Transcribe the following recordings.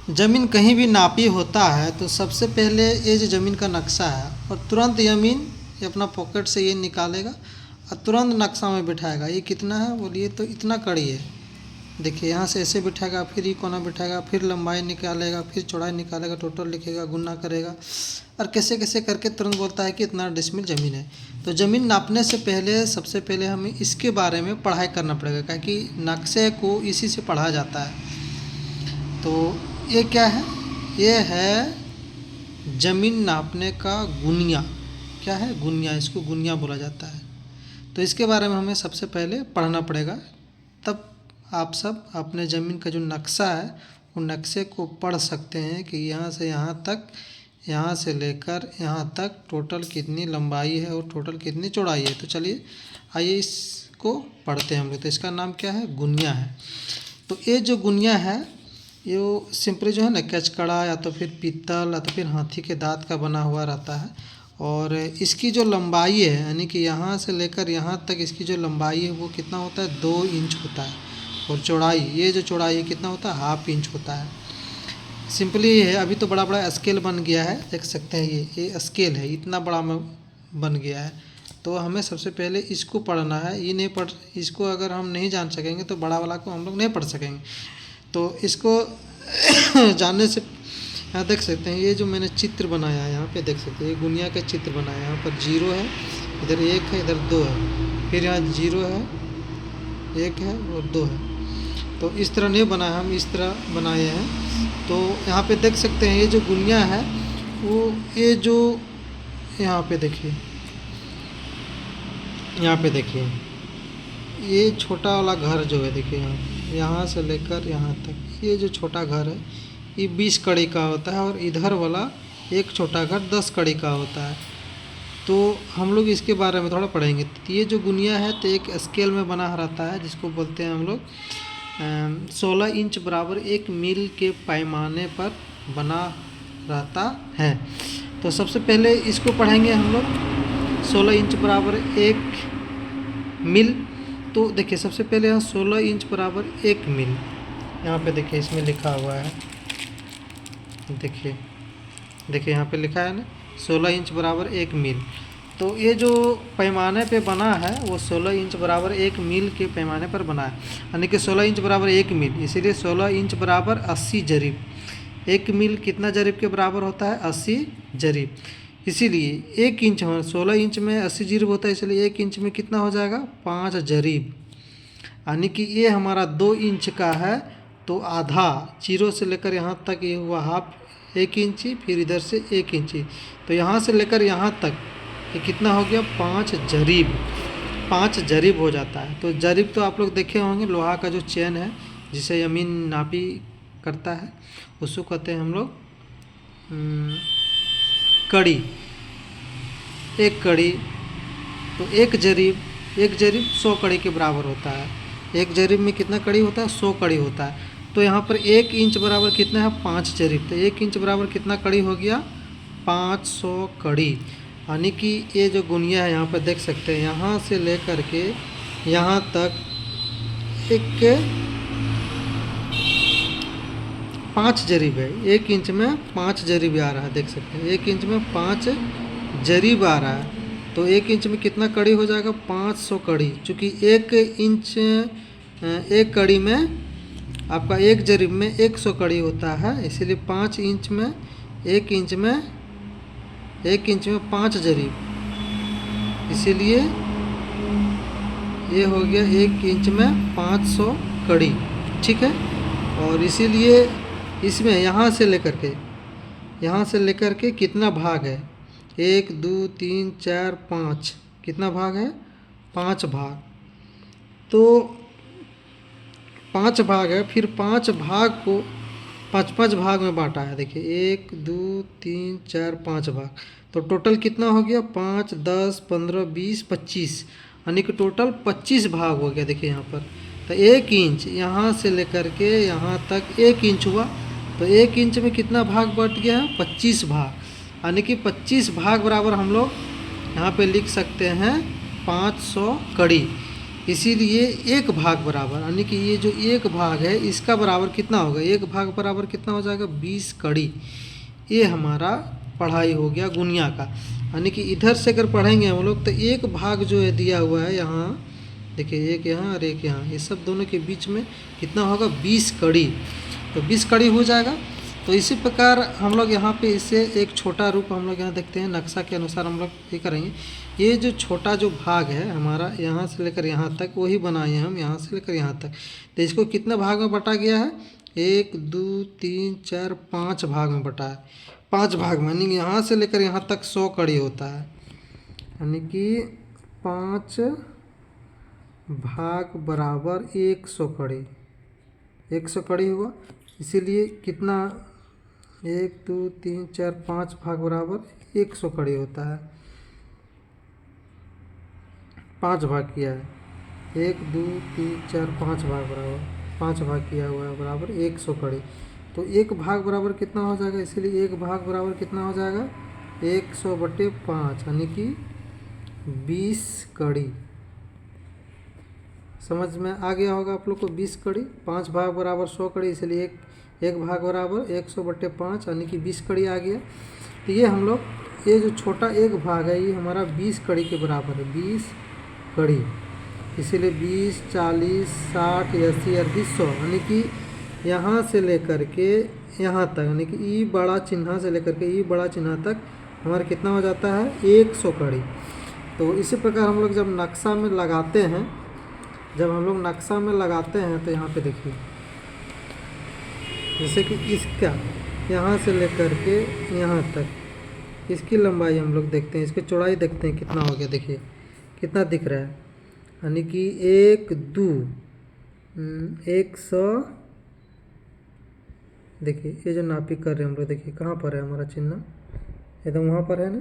ज़मीन कहीं भी नापी होता है तो सबसे पहले ये जो ज़मीन का नक्शा है और तुरंत ज़मीन ये अपना पॉकेट से ये निकालेगा और तुरंत नक्शा में बिठाएगा। ये कितना है बोलिए, तो इतना कड़ी है। देखिए यहाँ से ऐसे बिठाएगा, फिर ये कोना बिठाएगा, फिर लंबाई निकालेगा, फिर चौड़ाई निकालेगा, टोटल लिखेगा, गुना करेगा और कैसे कैसे करके तुरंत बोलता है कि इतना डिसमिल ज़मीन है। तो ज़मीन नापने से पहले सबसे पहले हमें इसके बारे में पढ़ाई करना पड़ेगा, क्योंकि नक्शे को इसी से पढ़ा जाता है। तो ये क्या है? ये है ज़मीन नापने का गुनिया। क्या है? गुनिया। इसको गुनिया बोला जाता है। तो इसके बारे में हमें सबसे पहले पढ़ना पड़ेगा, तब आप सब अपने ज़मीन का जो नक्शा है वो नक्शे को पढ़ सकते हैं कि यहाँ से यहाँ तक, यहाँ से लेकर यहाँ तक टोटल कितनी लंबाई है और टोटल कितनी चौड़ाई है। तो चलिए आइए इसको पढ़ते हैं हम लोग। तो इसका नाम क्या है? गुनिया है। तो ये जो गुनिया है ये सिंपली जो है ना कचकड़ा या तो फिर पीतल या तो फिर हाथी के दांत का बना हुआ रहता है। और इसकी जो लंबाई है यानी कि यहाँ से लेकर यहाँ तक इसकी जो लंबाई है वो कितना होता है? 2 इंच होता है। और चौड़ाई, ये जो चौड़ाई है कितना होता है? ½ इंच होता है। सिंपली ये है। अभी तो बड़ा बड़ा स्केल बन गया है, देख सकते हैं ये स्केल है, इतना बड़ा में बन गया है। तो हमें सबसे पहले इसको पढ़ना है। ये नहीं पढ़ इसको अगर हम नहीं जान सकेंगे तो बड़ा वाला को हम लोग नहीं पढ़ सकेंगे। तो इसको जानने से यहाँ देख सकते हैं ये जो मैंने चित्र बनाया है, यहाँ पे देख सकते हैं ये गुनिया का चित्र बनाया है। यहाँ पर 0 है, इधर 1 है, इधर 2 है, फिर यहाँ 0 है, 1 है और 2 है। तो इस तरह नहीं बनाया, हम इस तरह बनाए हैं। तो यहाँ पे देख सकते हैं ये जो गुनिया है वो ये जो यहाँ पे देखिए, यहाँ पे देखिए ये छोटा वाला घर जो है, देखिए यहाँ से लेकर यहाँ तक ये जो छोटा घर है ये 20 कड़ी का होता है और इधर वाला एक छोटा घर 10 कड़ी का होता है। तो हम लोग इसके बारे में थोड़ा पढ़ेंगे। तो ये जो गुनिया है तो एक स्केल में बना रहता है जिसको बोलते हैं हम लोग 16 इंच बराबर 1 मील के पैमाने पर बना रहता है। तो सबसे पहले इसको पढ़ेंगे हम लोग 16 इंच बराबर 1 मील। तो देखिए सबसे पहले यहाँ 16 इंच बराबर 1 मील, यहाँ पे देखिए इसमें लिखा हुआ है, देखिए यहाँ पे लिखा है ना 16 इंच बराबर 1 मील। तो ये जो पैमाने पे बना है वो 16 इंच बराबर 1 मील के पैमाने पर बना है, यानी कि 16 इंच बराबर 1 मील, इसीलिए 16 इंच बराबर 80 जरीब। 1 मील कितना जरीब के बराबर होता है? 80 जरीब। इसीलिए 1 इंच 16 इंच में 80 जरीब होता है, इसलिए 1 इंच में कितना हो जाएगा? 5 जरीब। यानी कि ये हमारा 2 इंच का है तो आधा, 0 से लेकर यहाँ तक ये हुआ ½ 1 इंची, फिर इधर से 1 इंची, तो यहाँ से लेकर यहाँ तक ये कितना हो गया? 5 जरीब। 5 जरीब हो जाता है। तो जरीब तो आप लोग देखे होंगे, लोहा का जो चेन है जिसे ज़मीन नापी करता है उसको कहते हैं हम लोग कड़ी। 1 कड़ी, तो 1 जरीब 100 कड़ी के बराबर होता है। 1 जरीब में कितना कड़ी होता है? 100 कड़ी होता है। तो यहाँ पर 1 इंच बराबर कितना है? 5 जरीब। तो 1 इंच बराबर कितना कड़ी हो गया? 500 कड़ी। यानी कि ये जो गुनिया है यहाँ पर देख सकते हैं, यहाँ से लेकर के यहाँ तक 5 जरीब है। 1 इंच में 5 जरीब आ रहा है, देख सकते हैं 1 इंच में 5 जरीब आ रहा है। तो 1 इंच में कितना कड़ी हो जाएगा? 500 कड़ी। चूँकि 1 इंच 1 कड़ी में आपका 1 जरीब में 100 कड़ी होता है, इसीलिए 5 इंच में 1 इंच में 5 जरीब, इसीलिए ये हो गया 1 इंच में 500 कड़ी। ठीक है। और इसीलिए इसमें यहाँ से लेकर के कितना भाग है? 1 2 3 4 5, कितना भाग है? 5 भाग। तो 5 भाग है, फिर 5 भाग को 5 भाग में बांटा है। देखिए 1 2 3 4 5 भाग, तो टोटल कितना हो गया? 5 10 15 20 25, यानी कि टोटल 25 भाग हो गया। देखिए यहाँ पर तो 1 इंच यहाँ से लेकर के यहाँ तक 1 इंच हुआ, तो 1 इंच में कितना भाग बढ़ गया है? 25 भाग, यानी कि 25 भाग बराबर हम लोग यहाँ पे लिख सकते हैं 500 कड़ी। इसीलिए एक भाग बराबर, यानी कि ये जो एक भाग है इसका बराबर कितना होगा, एक भाग बराबर कितना हो जाएगा 20 कड़ी। ये हमारा पढ़ाई हो गया गुनिया का। यानी कि इधर से अगर पढ़ेंगे हम लोग तो एक भाग जो है दिया हुआ है यहाँ, देखिए एक यहाँ और एक यहाँ, ये सब दोनों के बीच में कितना होगा 20 कड़ी, तो 20 कड़ी हो जाएगा। तो इसी प्रकार हम लोग यहाँ पे इसे एक छोटा रूप हम लोग यहाँ देखते हैं, नक्शा के अनुसार हम लोग ये करेंगे। ये जो छोटा जो भाग है हमारा यहाँ से लेकर यहाँ तक वही बनाए हैं हम, यहाँ से लेकर यहाँ तक। तो इसको कितने भाग में बटा गया है, 1 2 3 4 5 भाग में बटा है। 5 भाग में यानी यहाँ से लेकर यहाँ तक 100 कड़ी होता है, यानी कि 5 भाग बराबर 100 कड़ी, 100 कड़ी हुआ। इसीलिए कितना 1 2 3 4 5 भाग बराबर 100 कड़ी होता है। 5 भाग किया है, 1 2 3 4 5 भाग बराबर 5 भाग किया हुआ है बराबर 100 कड़ी। तो एक भाग बराबर कितना हो जाएगा, इसीलिए एक भाग बराबर कितना हो जाएगा 100/5 यानी कि 20 कड़ी। समझ में आ गया होगा आप लोग को 20 कड़ी। 5 भाग बराबर 100 कड़ी, इसलिए एक भाग बराबर 100/5 यानी कि 20 कड़ी आ गया। तो ये हम लोग ये जो छोटा एक भाग है ये हमारा 20 कड़ी के बराबर है, 20 कड़ी। इसीलिए 20 40 60 80 और 100 यानी कि यहाँ से लेकर के यहाँ तक, यानी कि ई बड़ा चिन्ह से लेकर के ई बड़ा चिन्ह तक हमारा कितना हो जाता है 100 कड़ी। तो इसी प्रकार हम लोग जब नक्शा में लगाते हैं, जब हम लोग नक्शा में लगाते हैं तो यहाँ पे देखिए, जैसे कि इसका यहाँ से लेकर के यहाँ तक इसकी लंबाई हम लोग देखते हैं, इसकी चौड़ाई देखते हैं कितना हो गया। देखिए कितना दिख रहा है, यानी कि 1 2 100। देखिए ये जो नापी कर रहे हैं हम लोग, देखिए कहाँ पर है हमारा चिन्ह, एकदम वहाँ पर है ना।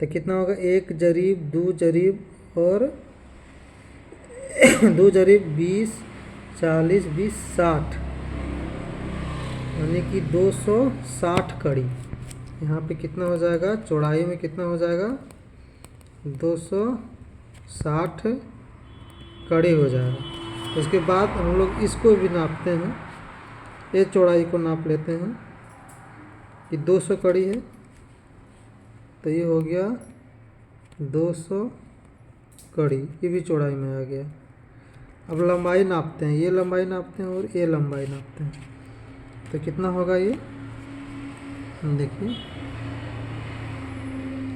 तो कितना होगा 1 जरीब 2 जरीब और 2 जरीब 20 40 20 60, यानी कि 260 कड़ी। यहाँ पे कितना हो जाएगा, चौड़ाई में कितना हो जाएगा 260 कड़ी हो जाएगा। उसके बाद हम लोग इसको भी नापते हैं, ये चौड़ाई को नाप लेते हैं कि 200 कड़ी है, तो ये हो गया 200 कड़ी, ये भी चौड़ाई में आ गया। अब लंबाई नापते हैं, ये लंबाई नापते हैं और ये लंबाई नापते हैं, तो कितना होगा ये देखिए,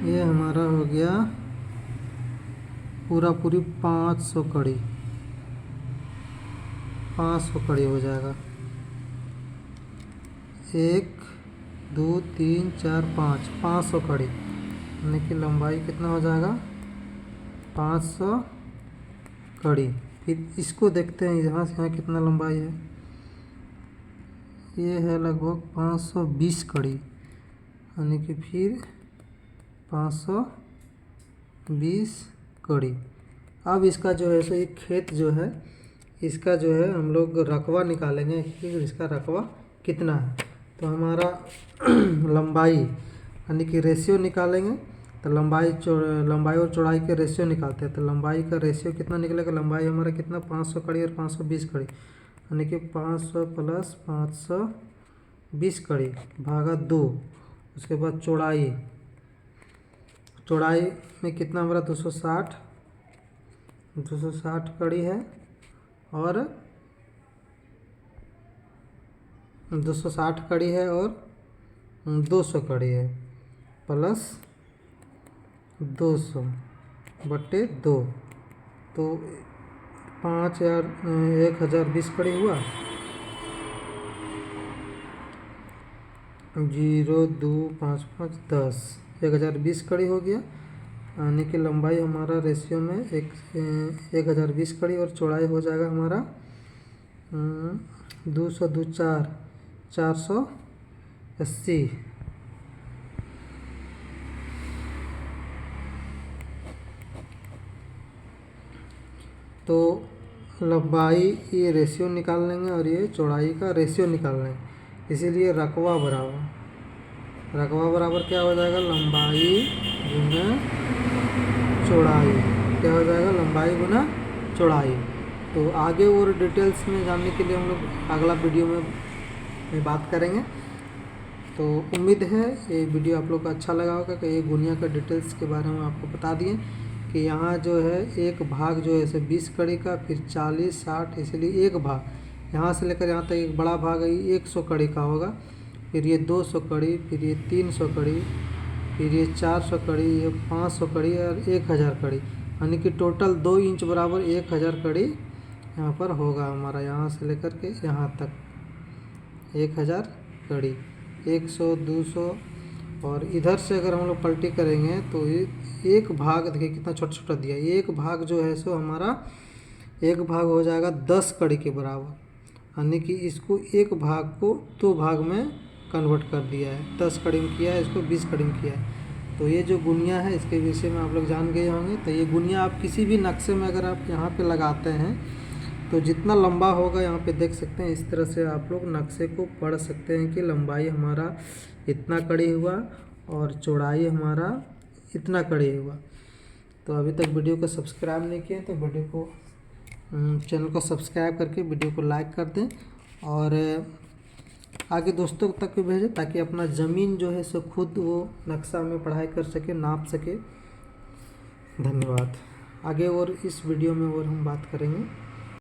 ये हमारा हो गया पूरी 500 कड़ी, 500 कड़ी हो जाएगा। 1 2 3 4 5 500 कड़ी, यानी कि लंबाई कितना हो जाएगा 500 कड़ी। फिर इसको देखते हैं यहाँ से यहाँ कितना लंबाई है, ये है लगभग 520 कड़ी, यानी कि फिर 520 कड़ी। अब इसका जो है सो एक खेत जो है, इसका जो है हम लोग रकबा निकालेंगे कि इसका रकबा कितना है। तो हमारा लंबाई यानी कि रेशियो निकालेंगे, तो लंबाई और चौड़ाई के रेशियो निकालते हैं। तो लंबाई का रेशियो कितना निकलेगा, लंबाई हमारा कितना 500 कड़ी और 520 कड़ी, यानी कि 500 प्लस 520 कड़ी भागा 2। उसके बाद चौड़ाई में कितना हमारा 260 कड़ी है और 260 कड़ी है और 200 कड़ी है, प्लस 200/2, तो 1020 कड़ी हुआ। 0 2 5 5 10 1020 कड़ी हो गया, यानी कि लंबाई हमारा रेशियो में 1020 कड़ी और चौड़ाई हो जाएगा हमारा 200 2 4 480। तो लंबाई ये रेशियो निकाल लेंगे और ये चौड़ाई का रेशियो निकाल लेंगे, इसीलिए रकबा बराबर क्या हो जाएगा, लंबाई गुना चौड़ाई। क्या हो जाएगा, लंबाई गुना चौड़ाई। तो आगे और डिटेल्स में जानने के लिए हम लोग अगला वीडियो में बात करेंगे। तो उम्मीद है ये वीडियो आप लोग को अच्छा लगा होगा कि ये गुनिया का डिटेल्स के बारे में आपको बता दिए कि यहाँ जो है एक भाग जो है ऐसे 20 कड़ी का, फिर 40, 60, इसलिए एक भाग यहाँ से लेकर यहाँ तक एक बड़ा भाग है 100 कड़ी का होगा, फिर ये 200 कड़ी, फिर ये 300 कड़ी, फिर ये 400 कड़ी, ये 500 कड़ी और 1000 कड़ी, यानी कि टोटल 2 इंच बराबर 1000 कड़ी यहाँ पर होगा हमारा, यहाँ से लेकर के यहाँ तक 1000 कड़ी, 100, 200। और इधर से अगर हम लोग पलटी करेंगे तो ये एक भाग देखिए कितना छोटा छोटा दिया, एक भाग जो है सो हमारा एक भाग हो जाएगा 10 कड़ी के बराबर, यानी कि इसको एक भाग को 2 भाग में कन्वर्ट कर दिया है, 10 कड़ी में किया है, इसको 20 कड़ी में किया है। तो ये जो गुनिया है इसके विषय में आप लोग जान गए होंगे। तो ये गुनिया आप किसी भी नक्शे में अगर आप यहाँ पे लगाते हैं तो जितना लंबा होगा यहाँ पे देख सकते हैं, इस तरह से आप लोग नक्शे को पढ़ सकते हैं कि लंबाई हमारा इतना कड़ी हुआ और चौड़ाई हमारा इतना कड़ी हुआ। तो अभी तक वीडियो को सब्सक्राइब नहीं किए तो वीडियो को चैनल को सब्सक्राइब करके वीडियो को लाइक कर दें और आगे दोस्तों तक भी भेजें ताकि अपना ज़मीन जो है सो खुद वो नक्शा में पढ़ाई कर सके, नाप सके। धन्यवाद। आगे और इस वीडियो में और हम बात करेंगे।